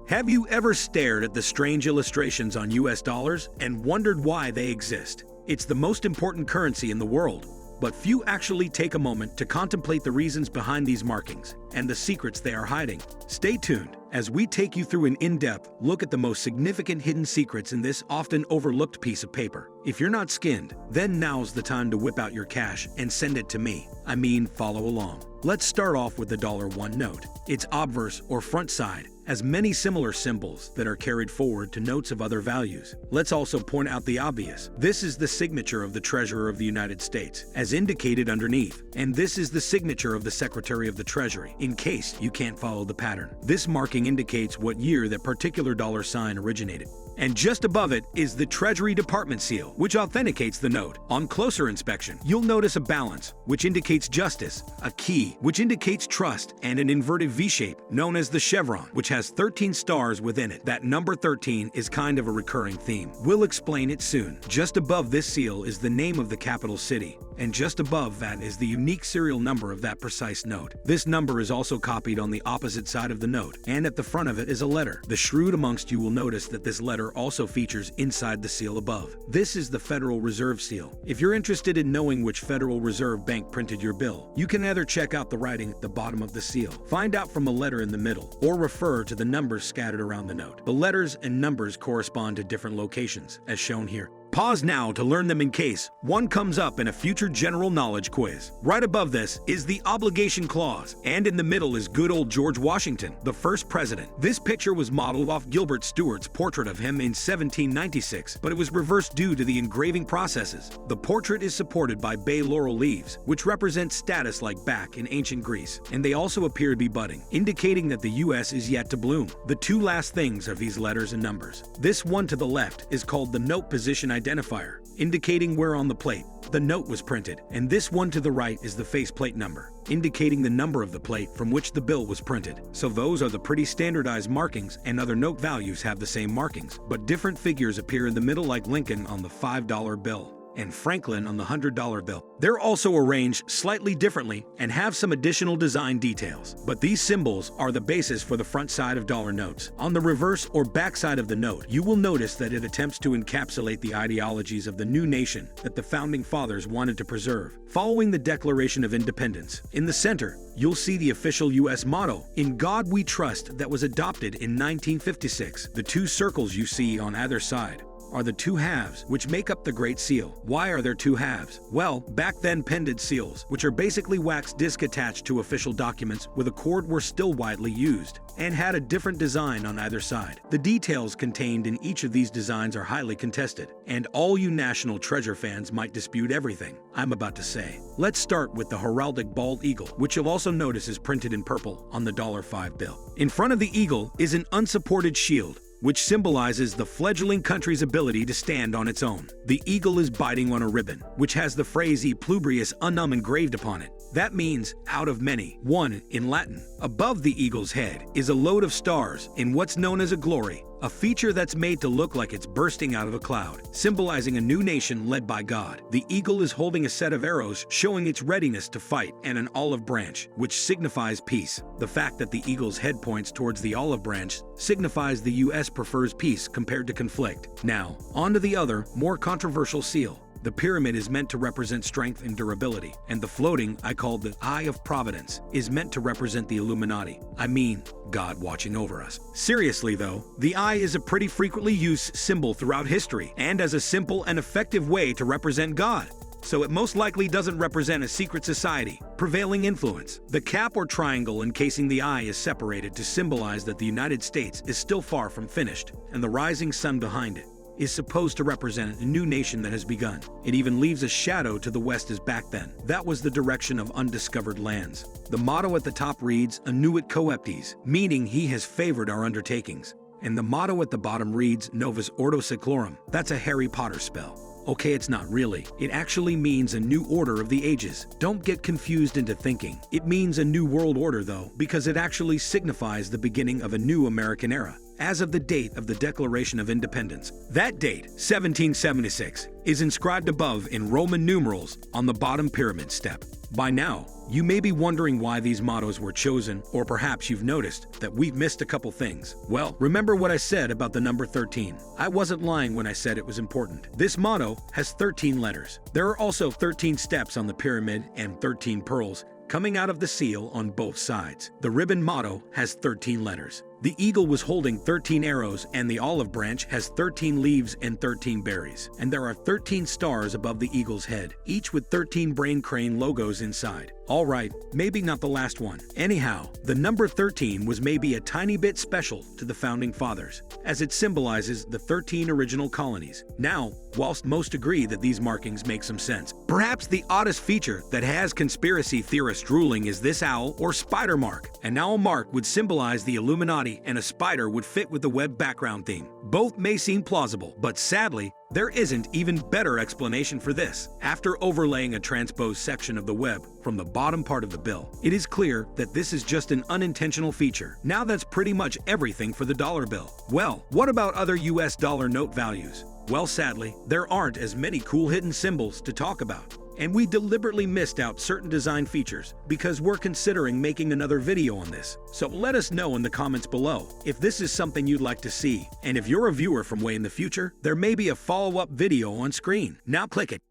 Have you ever stared at the strange illustrations on US dollars and wondered why they exist? It's the most important currency in the world, but few actually take a moment to contemplate the reasons behind these markings and the secrets they are hiding. Stay tuned as we take you through an in-depth look at the most significant hidden secrets in this often overlooked piece of paper. If you're not skinned, then now's the time to whip out your cash and send it to me. I mean, follow along. Let's start off with the $1 note. Its obverse or front side has many similar symbols that are carried forward to notes of other values. Let's also point out the obvious. This is the signature of the Treasurer of the United States, as indicated underneath, and this is the signature of the Secretary of the Treasury, in case you can't follow the pattern. This marking indicates what year that particular dollar sign originated. And just above it is the Treasury Department seal, which authenticates the note. On closer inspection, you'll notice a balance, which indicates justice, a key, which indicates trust, and an inverted V-shape, known as the chevron, which has 13 stars within it. That number 13 is kind of a recurring theme. We'll explain it soon. Just above this seal is the name of the capital city, and just above that is the unique serial number of that precise note. This number is also copied on the opposite side of the note, and at the front of it is a letter. The shrewd amongst you will notice that this letter also features inside the seal above. This is the Federal Reserve seal. If you're interested in knowing which Federal Reserve Bank printed your bill, you can either check out the writing at the bottom of the seal, find out from a letter in the middle, or refer to the numbers scattered around the note. The letters and numbers correspond to different locations, as shown here. Pause now to learn them in case one comes up in a future general knowledge quiz. Right above this is the obligation clause, and in the middle is good old George Washington, the first president. This picture was modeled off Gilbert Stuart's portrait of him in 1796, but it was reversed due to the engraving processes. The portrait is supported by bay laurel leaves, which represent status like back in ancient Greece, and they also appear to be budding, indicating that the US is yet to bloom. The two last things are these letters and numbers. This one to the left is called the note position identifier, indicating where on the plate the note was printed, and this one to the right is the faceplate number, indicating the number of the plate from which the bill was printed. So those are the pretty standardized markings, and other note values have the same markings, but different figures appear in the middle, like Lincoln on the $5 bill and Franklin on the $100 bill. They're also arranged slightly differently and have some additional design details, but these symbols are the basis for the front side of dollar notes. On the reverse or back side of the note, you will notice that it attempts to encapsulate the ideologies of the new nation that the Founding Fathers wanted to preserve, following the Declaration of Independence. In the center, you'll see the official U.S. motto, "In God We Trust," that was adopted in 1956. The two circles you see on either side are the two halves which make up the Great Seal. Why are there two halves? Well, back then pendant seals, which are basically wax disc attached to official documents with a cord, were still widely used and had a different design on either side. The details contained in each of these designs are highly contested, and all you National Treasure fans might dispute everything I'm about to say. Let's start with the heraldic bald eagle, which you'll also notice is printed in purple on the $5 bill. In front of the eagle is an unsupported shield, which symbolizes the fledgling country's ability to stand on its own. The eagle is biting on a ribbon, which has the phrase "E pluribus unum" engraved upon it. That means out of many, one in Latin. Above the eagle's head is a load of stars in what's known as a glory, a feature that's made to look like it's bursting out of a cloud, symbolizing a new nation led by God. The eagle is holding a set of arrows showing its readiness to fight, and an olive branch, which signifies peace. The fact that the eagle's head points towards the olive branch signifies the US prefers peace compared to conflict. Now, on to the other, more controversial seal. The pyramid is meant to represent strength and durability, and the floating, I call the Eye of Providence, is meant to represent the Illuminati. I mean, God watching over us. Seriously though, the eye is a pretty frequently used symbol throughout history, and as a simple and effective way to represent God. So it most likely doesn't represent a secret society, prevailing influence. The cap or triangle encasing the eye is separated to symbolize that the United States is still far from finished, and the rising sun behind it is supposed to represent a new nation that has begun. It even leaves a shadow to the west as back then. That was the direction of undiscovered lands. The motto at the top reads, "Annuit coeptes," meaning he has favored our undertakings. And the motto at the bottom reads, "Novus Ordo Seclorum." That's a Harry Potter spell. Okay, it's not really. It actually means a new order of the ages. Don't get confused into thinking it means a new world order though, because it actually signifies the beginning of a new American era. as of the date of the Declaration of Independence. That date, 1776, is inscribed above in Roman numerals on the bottom pyramid step. By now, you may be wondering why these mottos were chosen, or perhaps you've noticed that we've missed a couple things. Well, remember what I said about the number 13. I wasn't lying when I said it was important. This motto has 13 letters. There are also 13 steps on the pyramid and 13 pearls coming out of the seal on both sides. The ribbon motto has 13 letters. The eagle was holding 13 arrows, and the olive branch has 13 leaves and 13 berries. And there are 13 stars above the eagle's head, each with 13 brain crane logos inside. All right, maybe not the last one. Anyhow, the number 13 was maybe a tiny bit special to the founding fathers, as it symbolizes the 13 original colonies. Now, whilst most agree that these markings make some sense, perhaps the oddest feature that has conspiracy theorists drooling is this owl or spider mark. An owl mark would symbolize the Illuminati, and a spider would fit with the web background theme. Both may seem plausible, but sadly, there isn't even better explanation for this. After overlaying a transposed section of the web from the bottom part of the bill, it is clear that this is just an unintentional feature. Now that's pretty much everything for the dollar bill. Well, what about other US dollar note values? Well, sadly, there aren't as many cool hidden symbols to talk about. And we deliberately missed out certain design features because we're considering making another video on this. So let us know in the comments below if this is something you'd like to see. And if you're a viewer from way in the future, there may be a follow-up video on screen. Now click it.